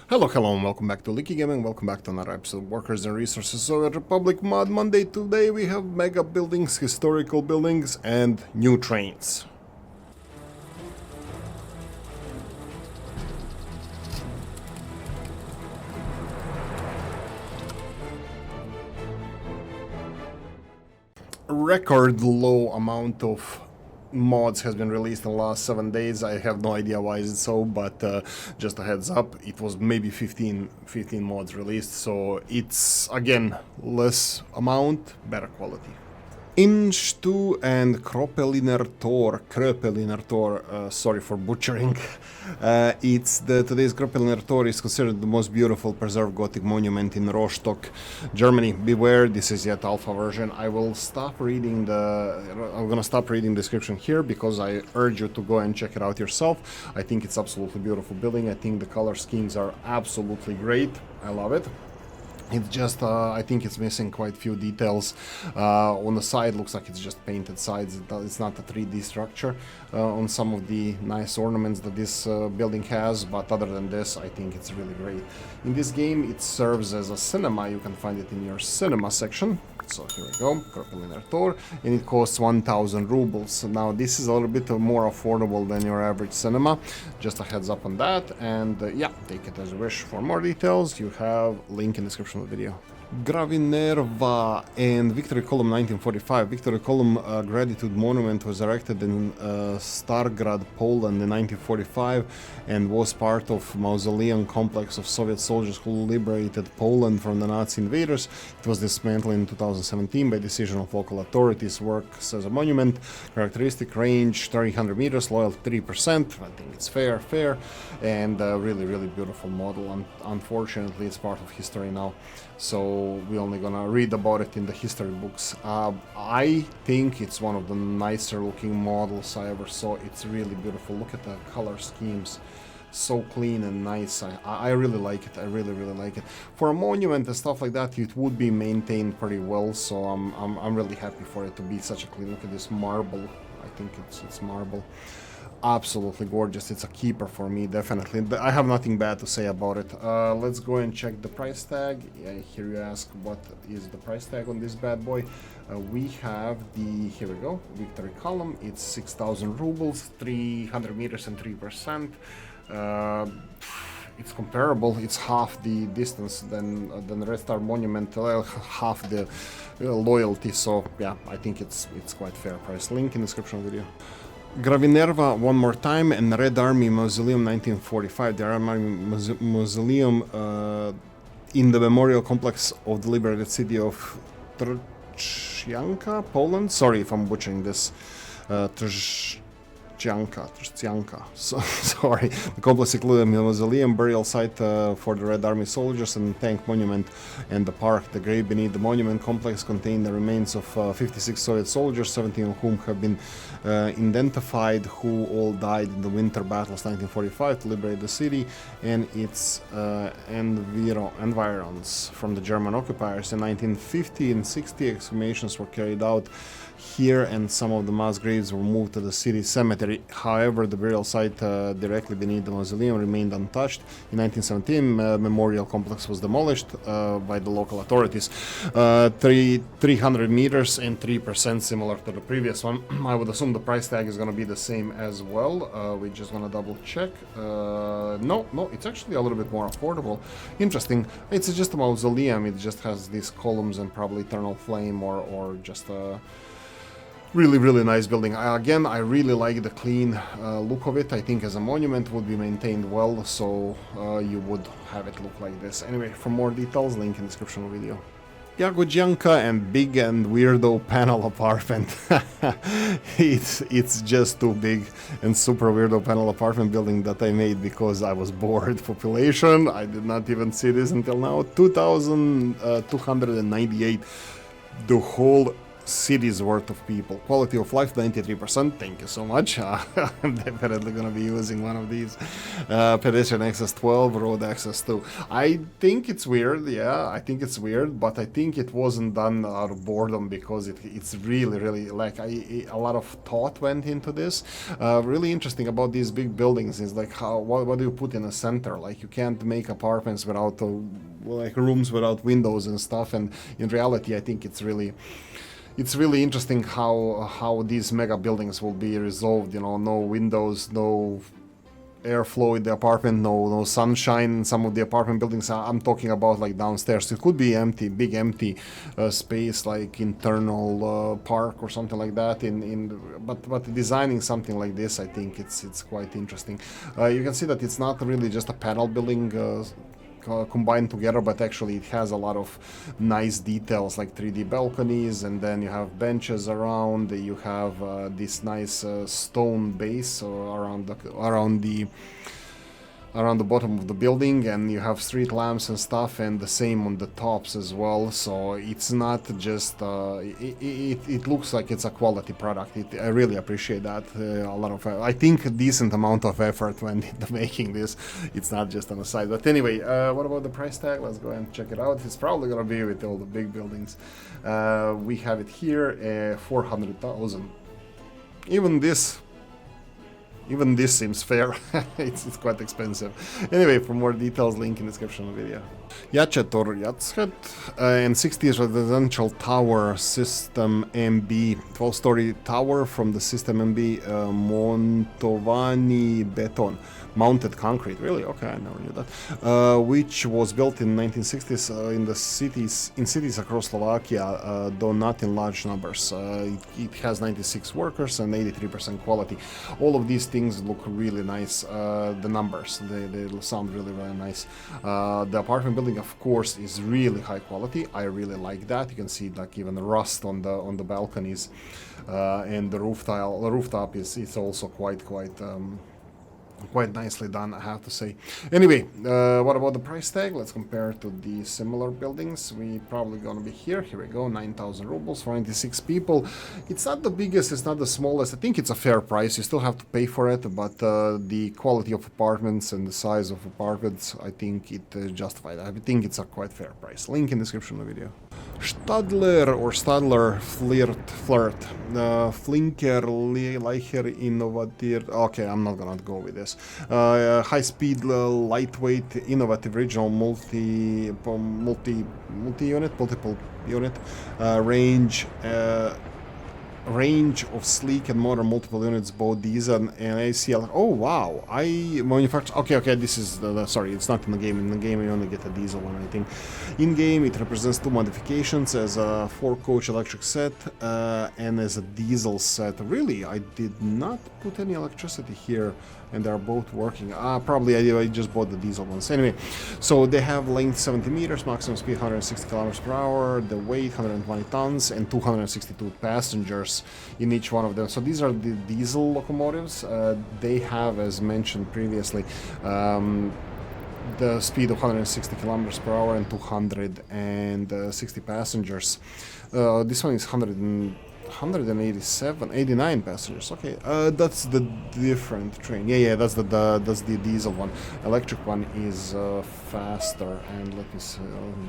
Hello, and welcome back to Oolykee Gaming, welcome back to another episode of Workers and Resources Soviet Republic Mod Monday. Today we have mega buildings, historical buildings, and new trains. Record low amount of mods has been released in the last 7 days. I have no idea why is it so, but just a heads up, it was maybe 15 mods released, so it's again less amount, better quality. Inch 2 and Kröpeliner Tor, sorry for butchering. Today's Kröpeliner Tor is considered the most beautiful preserved Gothic monument in Rostock, Germany. Beware, this is yet alpha version. I'm gonna stop reading the description here because I urge you to go and check it out yourself. I think it's absolutely beautiful building. I think the color schemes are absolutely great. I love it. It's just, I think it's missing quite few details. On the side, looks like it's just painted sides. It's not a 3D structure on some of the nice ornaments that this building has, but other than this, I think it's really great. In this game, it serves as a cinema. You can find it in your cinema section. So here we go, Kröpeliner Tor, and it costs 1,000 rubles. Now this is a little bit more affordable than your average cinema, just a heads up on that, and yeah, take it as you wish. For more details, you have link in the description of the video. Gravinerva and Victory Column 1945. Victory Column Gratitude Monument was erected in Stargrad, Poland in 1945 and was part of mausoleum complex of Soviet soldiers who liberated Poland from the Nazi invaders. It was dismantled in 2017 by decision of local authorities. Works as a monument. Characteristic range 300 meters, loyalty 3%. I think it's fair, and really beautiful model. Unfortunately, it's part of history now, so we're only gonna read about it in the history books. I think it's one of the nicer looking models I ever saw. It's really beautiful. Look at the color schemes, so clean and nice. I really like it. I really like it. For a monument and stuff like that, it would be maintained pretty well, so I'm really happy for it to be such a clean. Look at this marble. I think it's marble. Absolutely gorgeous. It's a keeper for me, definitely. I have nothing bad to say about it. Let's go and check the price tag. Here you ask what is the price tag on this bad boy. We have here we go, Victory Column. It's 6,000 rubles, 300 meters and 3%. It's comparable. It's half the distance than the Red Star Monument, half the loyalty. So yeah, I think it's quite fair price. Link in the description of the video. Gravinerva one more time, and Red Army Mausoleum 1945. The Army Mausoleum in the memorial complex of the liberated city of Trzcianka, Poland. Sorry if I'm butchering this. Trzcianka. So, sorry. The complex included a mausoleum, burial site for the Red Army soldiers, and tank monument and the park. The grave beneath the monument complex contained the remains of 56 Soviet soldiers, 17 of whom have been identified, who all died in the winter battles 1945 to liberate the city and its environs from the German occupiers. In 1950 and 60, exhumations were carried out here, and some of the mass graves were moved to the city cemetery. However, the burial site directly beneath the mausoleum remained untouched. In 1917, memorial complex was demolished by the local authorities. 300 meters and 3%, similar to the previous one. I would assume the price tag is going to be the same as well. We're just going to double check. No, it's actually a little bit more affordable. Interesting. It's just a mausoleum. It just has these columns and probably eternal flame or just a really nice building. Again, I really like the clean look of it. I think as a monument would be maintained well, so you would have it look like this. Anyway, for more details, link in the description of the video. Jagodjanka and Big and Weirdo Panel Apartment. It's just too big and super weirdo panel apartment building that I made because I was bored. Population, I did not even see this until now, 2,298. The whole city's worth of people. Quality of life 93%. Thank you so much. I'm definitely gonna be using one of these. Pedestrian access 12, road access 2. I think it's weird. Yeah, I think it's weird, but I think it wasn't done out of boredom because it's really like a lot of thought went into this. Really interesting about these big buildings is like what do you put in a center? Like you can't make apartments without like rooms without windows and stuff. And in reality, I think it's really interesting how these mega buildings will be resolved. You know, no windows, no airflow in the apartment, no sunshine in some of the apartment buildings. I'm talking about like downstairs. It could be empty, big empty space, like internal park or something like that. But designing something like this, I think it's quite interesting. You can see that it's not really just a panel building combined together, but actually it has a lot of nice details like 3D balconies, and then you have benches around. You have this nice stone base around the bottom of the building, and you have street lamps and stuff, and the same on the tops as well. So it's not just it looks like it's a quality product. I really appreciate that. A lot of I think a decent amount of effort went into making this. It's not just on the side. But anyway, what about the price tag? Let's go and check it out. It's probably gonna be with all the big buildings. We have it here, 400,000. Even this seems fair. it's quite expensive. Anyway, for more details, link in the description of the video. Jacet or Jacet, and 60s residential tower, System MB, 12-story tower from the System MB, Montovani Beton, mounted concrete. Really? Okay, I never knew that. Which was built in 1960s in cities across Slovakia, though not in large numbers. It has 96 workers and 83% quality. All of these things look really nice. The numbers, they sound really nice. The apartment building, of course, is really high quality. I really like that. You can see like even the rust on the balconies, and the rooftop is also quite nicely done, I have to say. Anyway, what about the price tag? Let's compare to the similar buildings. We probably gonna be here. Here we go, 9,000 rubles for 96 people. It's not the biggest, it's not the smallest. I think it's a fair price. You still have to pay for it, but the quality of apartments and the size of apartments, I think it justified. I think it's a quite fair price. Link in the description of the video. Stadler FLIRT, Flinker, Leicher, Innovative. Okay, I'm not gonna go with this. High-speed, lightweight, innovative, regional, multiple unit, range of sleek and modern multiple units, both diesel and ACL. Oh wow, I manufacture. Okay, this is sorry, it's not in the game. In the game, you only get a diesel one, I think. In game, it represents 2 modifications as a 4-coach electric set and as a diesel set. Really, I did not put any electricity here, and they're both working. Probably I just bought the diesel ones. Anyway, so they have length 70 meters, maximum speed 160 kilometers per hour, the weight 120 tons, and 262 passengers in each one of them. So these are the diesel locomotives. They have, as mentioned previously, the speed of 160 kilometers per hour and 260 passengers. This one is 189 passengers. Okay, that's the different train. Yeah, that's the diesel one. Electric one is faster. And let me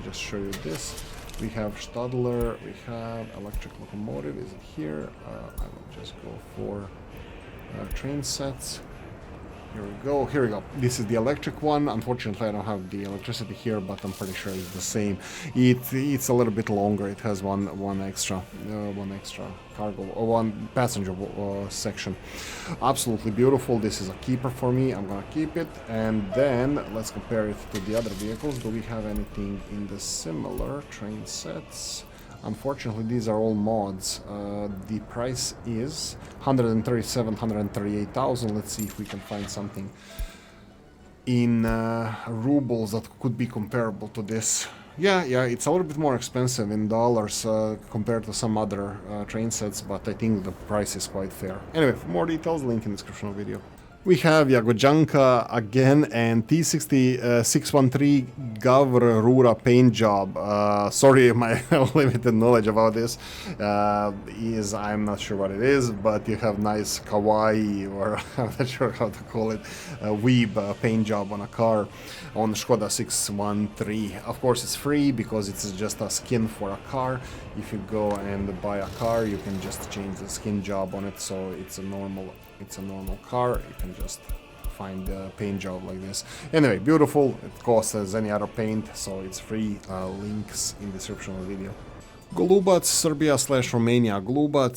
just show you this. We have Stadler, we have electric locomotive. Is it here? I will just go for train sets. Here we go. This is the electric one. Unfortunately, I don't have the electricity here, but I'm pretty sure it's the same. It's a little bit longer. It has one extra cargo or one passenger section. Absolutely beautiful. This is a keeper for me. I'm gonna keep it. And then let's compare it to the other vehicles. Do we have anything in the similar train sets? Unfortunately, these are all mods. The price is 138,000. Let's see if we can find something in rubles that could be comparable to this. Yeah, it's a little bit more expensive in dollars compared to some other train sets, but I think the price is quite fair. Anyway, for more details, link in the description of the video. We have Jagodjanka again and T60613 Gawr Rura Paintjob. Sorry, my limited knowledge about this I'm not sure what it is, but you have nice kawaii, or I'm not sure how to call it, weeb paint job on a car on Skoda 613. Of course, it's free because it's just a skin for a car. If you go and buy a car, you can just change the skin job on it, so it's a normal car. You can just find a paint job like this. Anyway, beautiful. It costs as any other paint, so it's free. Links in the description of the video. Golubac, Serbia / Romania. Golubac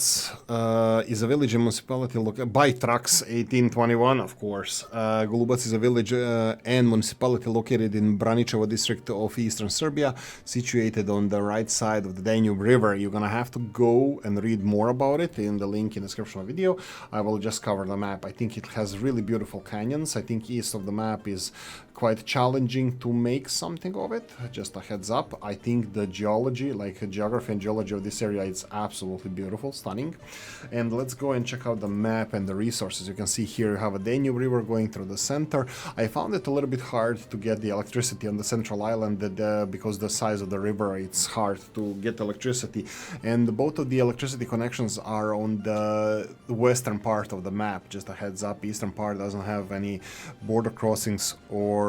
is a village and municipality by trucks 1821, of course. Golubac is a village and municipality located in Braničevo district of eastern Serbia, situated on the right side of the Danube River. You're gonna have to go and read more about it in the link in the description of the video. I will just cover the map. I think it has really beautiful canyons. I think east of the map is quite challenging to make something of it. Just a heads up. I think the geology, like geography and geology of this area, is absolutely beautiful, stunning. And let's go and check out the map and the resources. You can see here you have a Danube River going through the center. I found it a little bit hard to get the electricity on the central island because the size of the river, it's hard to get electricity. And both of the electricity connections are on the western part of the map. Just a heads up, eastern part doesn't have any border crossings or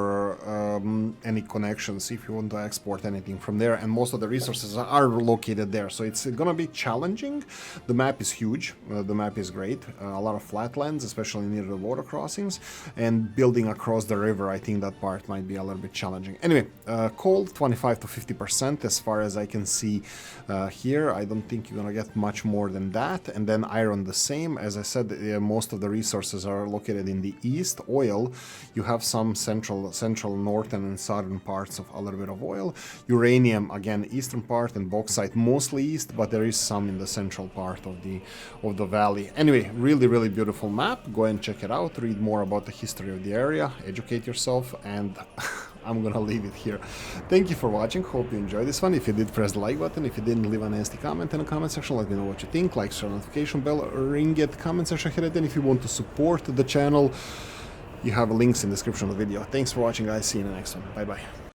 any connections if you want to export anything from there, and most of the resources are located there, so it's gonna be challenging. The map is huge, the map is great, a lot of flatlands, especially near the water crossings, and building across the river, I think that part might be a little bit challenging. Anyway, cold 25 to 50% as far as I can see here. I don't think you're gonna get much more than that. And then iron, the same. As I said, most of the resources are located in the east. Oil, you have some central, northern and southern parts of a little bit of oil. Uranium, again, eastern part, and bauxite mostly east, but there is some in the central part of the valley. Anyway, really beautiful map. Go and check it out, read more about the history of the area, educate yourself, and I'm gonna leave it here. Thank you for watching. Hope you enjoyed this one. If you did, press the like button. If you didn't, leave a nasty comment in the comment section. Let me know what you think. Like, share, notification bell, ring it, comment section, hit it. And if you want to support the channel, you have links in the description of the video. Thanks for watching, guys. See you in the next one. Bye bye.